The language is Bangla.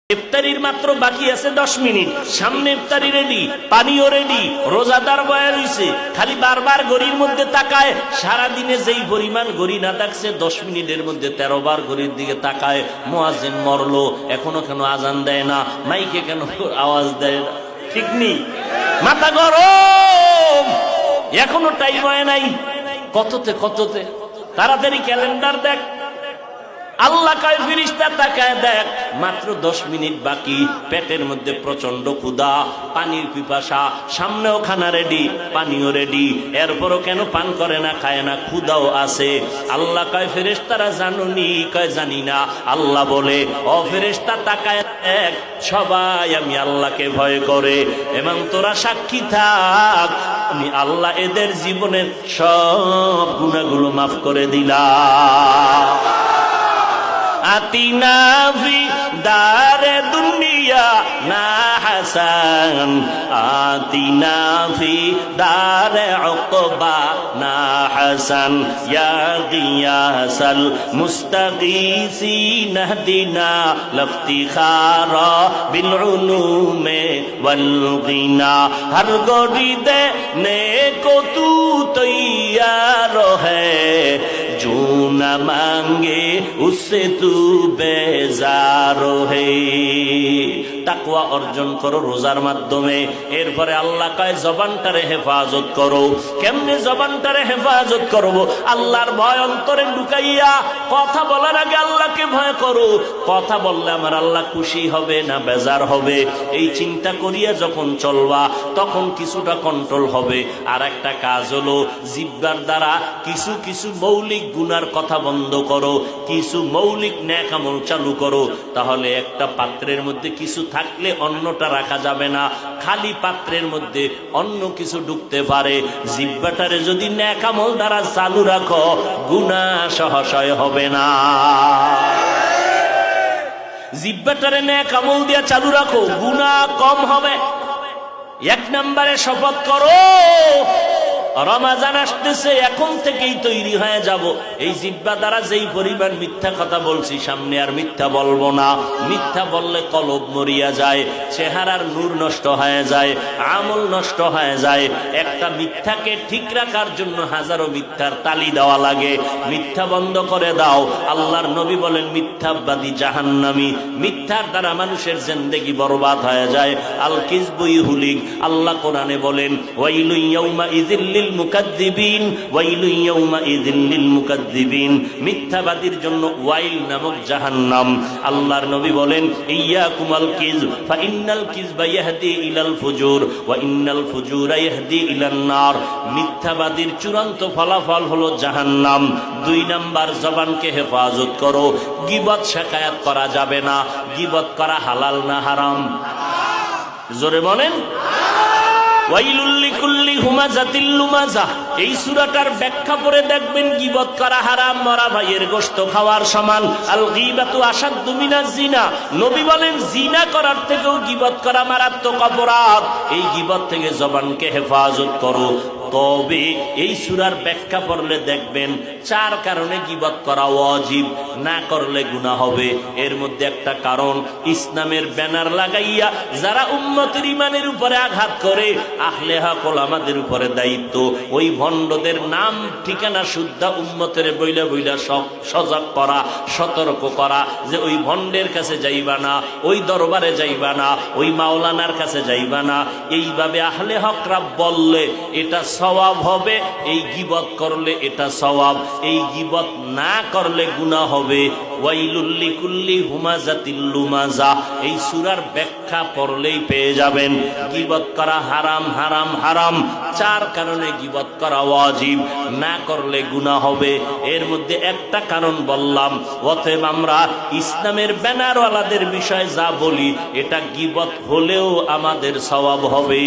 ইফতারির মাত্র বাকি আছে 10 মিনিট, সামনে ইফতারি রেডি, পানিও রেডি, রোজাদার বয়া রইছে, খালি বারবার ঘড়ির মধ্যে তাকায়। সারা দিনে যেই পরিমাণ ঘড়ি না দেখছে 10 মিনিটের মধ্যে 13 বার ঘড়ির দিকে তাকায়। মুয়াজ্জিন মরলো, এখনো কেন আজান দেয় না, মাইকে কেন আওয়াজ দেয় না? ঠিক নেই, মাথা গরম, এখনো টাইম হয় নাই। কততে তাড়াতাড়ি ক্যালেন্ডার দেখ। আল্লাহ কয় ফেরেশতা তাকায় দেখ, মাত্র 10 মিনিট বাকি, পেটের মধ্যে প্রচন্ড ক্ষুধা, পানির পিপাসা, সামনেও খানা রেডি, পানিও রেডি, এরপরও কেন পান করে না, খায় না, ক্ষুধাও আছে। আল্লাহ কয় ফেরেশতারা জানুনি? কয় জানি না। আল্লাহ বলে, ও ফেরেশতা তাকায় দেখ, সবাই আমি আল্লাহকে ভয় করে, এবং তোরা সাক্ষী থাক, আমি আল্লাহ এদের জীবনের সব গুনাহগুলো মাফ করে দিলাম। আতিনা ফি দারে দুনিয়া না হাসান, আতিনা ফি দারে উকবা না হাসান, ইয়া গিয়াসাল মুস্তাগীসিন হদিনা লফতিখারা বিল উলুমে ওয়াল গিনা। হর গড়ি দে নেকো তু তৈয়ার হ্যায়, जो न मांगे उससे तू बेजार है। তাকওয়া অর্জন করো রোজার মাধ্যমে। এরপরে আল্লাহ কয় জবানটারে হেফাজত করো। কেমনে জবানটারে হেফাজত করব? আল্লাহর ভয় অন্তরে ঢুকাইয়া কথা বলার আগে আল্লাহকে ভয় করো। কথা বললে আমার আল্লাহ খুশি হবে না বেজার হবে, এই চিন্তা করিয়া যখন চলবা তখন কিছুটা কন্ট্রোল হবে। আর একটা কাজ হলো জিহ্বার দ্বারা কিছু কিছু মৌলিক গুনার কথা বন্ধ করো, কিছু মৌলিক নেক আমল চালু করো। তাহলে একটা পাত্রের মধ্যে কিছু থাকলে অন্যটা রাখা যাবে না, খালি পাত্রের মধ্যে অন্য কিছু ঢুকতে পারে। জিহ্বাটারে যদি নেক আমল দ্বারা চালু রাখো, গুনাহ সহসয় হবে না। জিহ্বাটারে নেক আমল দিয়া চালু রাখো, গুনাহ কম হবে। 1 নম্বরে শপথ করো, রমাজান আসতেছে, এখন থেকেই তৈরি হয়ে যাব। এই জিহ্বা দ্বারা যেই পরিমাণ মিথ্যা কথা বলছি, সামনে আর মিথ্যা বলবো না। মিথ্যা বললে কলব মরিয়া যায়, চেহারার নূর নষ্ট হয়ে যায়, আমল নষ্ট হয়ে যায়। একটা মিথ্যাকে ঠিক রাখার জন্য হাজারো মিথ্যার তালি দেওয়া লাগে। মিথ্যা বন্ধ করে দাও। আল্লাহর নবী বলেন, মিথ্যাবাদী জাহান্নামী। মিথ্যার দ্বারা মানুষের জিন্দেগি বরবাদ হয়ে যায়। আল কিযবু ইহুলিক। আল্লাহ কোরআনে বলেন, ওয়াইলু ইয়াউমা ইযিল মুকাদ্দিবিন, ওয়াইলু ইয়াউমাইযিন লিল মুকাদ্দিবিন। মিথ্যাবাদীর জন্য ওয়াইল নামক জাহান্নাম। আল্লাহর নবী বলেন, ইয়াকুমাল কিযব ফা ইন্নাল কিযবা ইয়াহদি ইলাল ফুজুর ওয়া ইন্নাল ফুজুরা ইয়াহদি ইলান নার। মিথ্যাবাদীর চূড়ান্ত ফলাফল হলো জাহান্নাম। 2 নাম্বার, জবানকে হেফাজত করো। গীবত শিকায়াত করা যাবে না। গীবত করা হালাল না হারাম? জোরে বলেন। ওয়াইলুল লিকুল্লি হুমাযাতিল লুমাযা। এই সূরাটার ব্যাখ্যা পড়ে দেখবেন গীবত করা হারাম, মরা ভাইয়ের গোশত খাওয়ার সমান। আল গীবাতু আশাদ্দু মিনাজ জিনা। নবী বলেন, জিনা করার থেকেও গীবত করা মারাত্মক অপরাধ। এই গীবত থেকে জবানকে হেফাজত করো। তবে এই সূরার ব্যাখ্যা পড়লে দেখবেন 4 কারণে গীবত করা ওয়াজিব, না করলে গুনাহ হবে। এর মধ্যে একটা কারণ, ইসলামের ব্যানার লাগাইয়া যারা উম্মতের ঈমানের উপরে আঘাত করে, আহলে হক ওলামাদের উপরে দায়িত্ব ওই ভণ্ডদের নাম ঠিকানা শুদ্ধা উম্মতের বইলা বইলা সজাগ করা, সতর্ক করা, যে ওই ভণ্ডের কাছে যাইবা না, ওই দরবারে যাইবা না, ওই মাওলানার কাছে যাইবা না। এইভাবে আহলে হকরা বললে এটা সওয়াব হবে, এই গীবত করলে এটা সওয়াব, এই গীবত না করলে গুনাহ হবে। ওয়াইলুল লিকুল্লি হুমাযাতিল লুমাযা। এই সূরার ব্যাখ্যা পড়লেই পেয়ে যাবেন গীবত করা হারাম, হারাম, হারাম। 4 কারণে গীবত করা ওয়াজিব, না করলে গুনাহ হবে। এর মধ্যে একটা কারণ বললাম। অতএব আমরা ইসলামের ব্যানারওয়ালাদের বিষয়ে যা বলি, এটা গীবত হলেও আমাদের সওয়াব হবে।